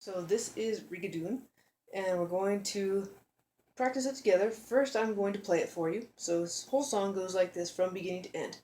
So this is Rigadoon, and we're going to practice it together. First, I'm going to play it for you. So this whole song goes like this from beginning to end.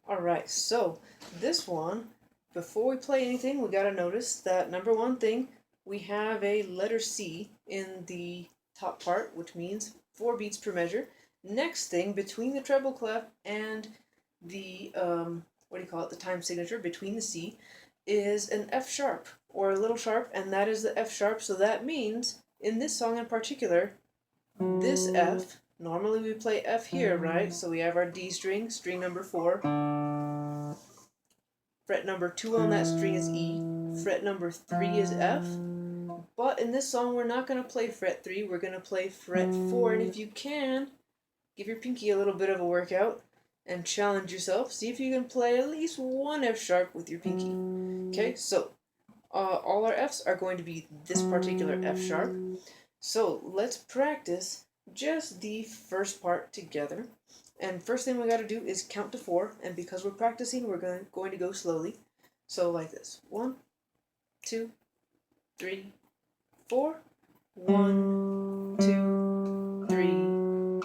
Alright, so this one, before we play anything, we gotta notice that number one thing, we have a letter C in the top part, which means 4 beats per measure. Next thing, between the treble clef and the, the time signature, between the C, is an F sharp, or a little sharp, and that is the F sharp, so that means, in this song in particular, this F, normally we play F here, right? So we have our D string, string number 4, fret number 2 on that string is E, fret number 3 is F, but in this song we're not going to play fret 3, we're going to play fret 4, and if you can, give your pinky a little bit of a workout and challenge yourself, see if you can play at least one F sharp with your pinky. Okay, so all our Fs are going to be this particular F sharp, so let's practice just the first part together. And first thing we got to do is count to 4, and because we're practicing, we're going to go slowly. So like this: 1, 2, 3, 4. 1, 2, 3,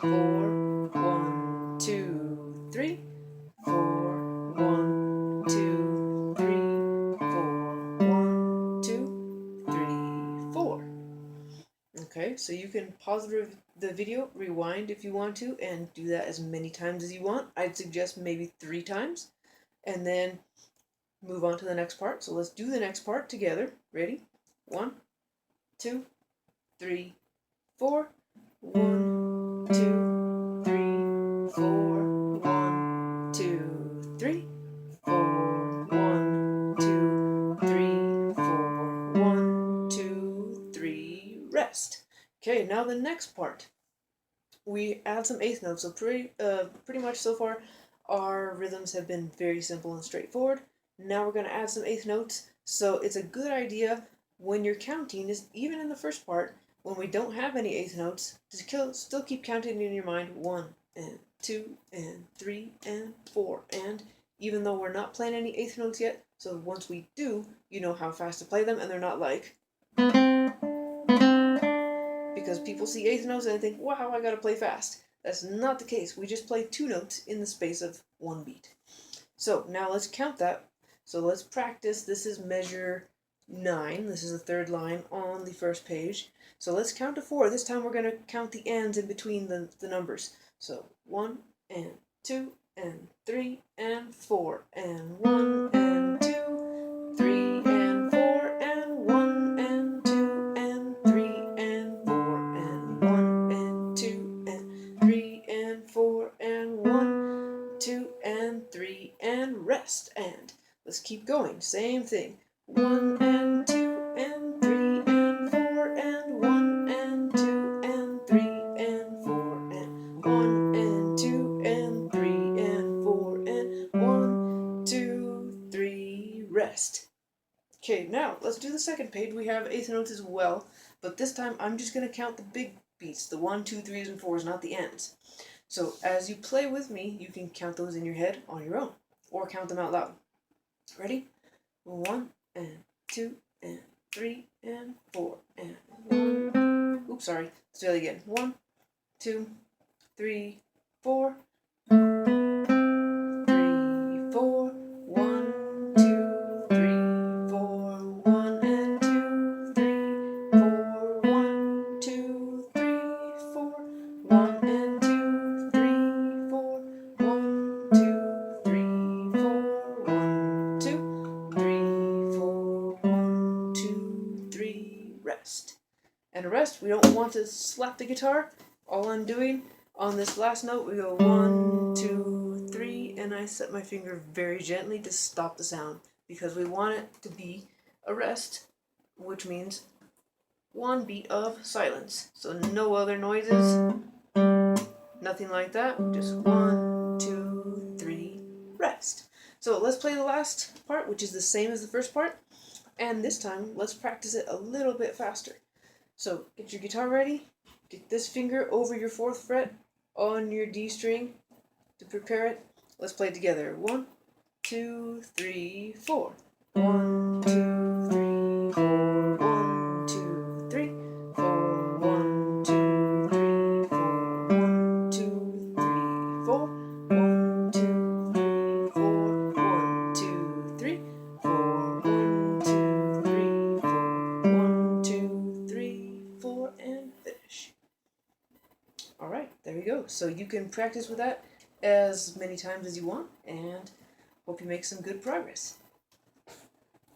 4. 1, 2, 3, 4. 1, 2, 3, 4. 1, 2, 3, 4. Okay, so you can pause the video, rewind if you want to, and do that as many times as you want. I'd suggest maybe 3 times, and then move on to the next part. So let's do the next part together. Ready? 1, 2, 3, 4. 1, 2, 3, 4. 1, 2, 3, 4. 1, 2, 3, 4. 1, 2, 3. Rest. Okay, now the next part. We add some eighth notes. So pretty much so far, our rhythms have been very simple and straightforward. Now we're going to add some eighth notes. So it's a good idea when you're counting, is even in the first part, when we don't have any eighth notes, to still keep counting in your mind 1 and 2 and 3 and 4. And even though we're not playing any eighth notes yet, so once we do, you know how fast to play them, and they're not like, because people see eighth notes and they think, wow, I gotta play fast. That's not the case. We just play 2 notes in the space of 1 beat. So now let's count that. So let's practice. This is measure 9. This is the 3rd line on the first page. So let's count to 4. This time we're going to count the ands in between the numbers. So 1 and 2 and 3 and 4 and 1 and 2, 3 and 4 and 1 and 2 and 3 and 4 and 1 and 2 and 3 and 4 and 1, 2 and 3 and rest. And let's keep going. Same thing. 1 and 2 and 3 and 4 and 1 and 2 and 3 and 4 and 1 and 2 and 3 and 4 and 1, 2, 3, rest. Okay, now let's do the second page. We have eighth notes as well, but this time I'm just going to count the big beats, the 1, 2, 3s, and 4s, not the ends. So as you play with me, you can count those in your head on your own, or count them out loud. Ready? 1 and 2 and 3 and 4 and 1. Oops, sorry. Let's try it again. 1, 2, 3, 4. 3, 4. 1, 2, 3, 4. 1 and 2, 3, 4. 1, and a rest. We don't want to slap the guitar. All I'm doing on this last note, we go 1, 2, 3, and I set my finger very gently to stop the sound because we want it to be a rest, which means 1 beat of silence. So no other noises, nothing like that. Just 1, 2, 3, rest. So let's play the last part, which is the same as the first part, and this time let's practice it a little bit faster. So get your guitar ready. Get this finger over your 4th fret on your D string to prepare it. Let's play it together. 1, 2, 3, 4. 1, 2, 3, 4. 1, 2, 3, 4. 1, 2, 3, 4. 1, 2, 3, 4. 1, 2, 3, 4. 1, 2, 3, 4. 1, 2, 3, 4. 1, 2, 3, 4, and finish. Alright, there you go. So you can practice with that as many times as you want, and hope you make some good progress.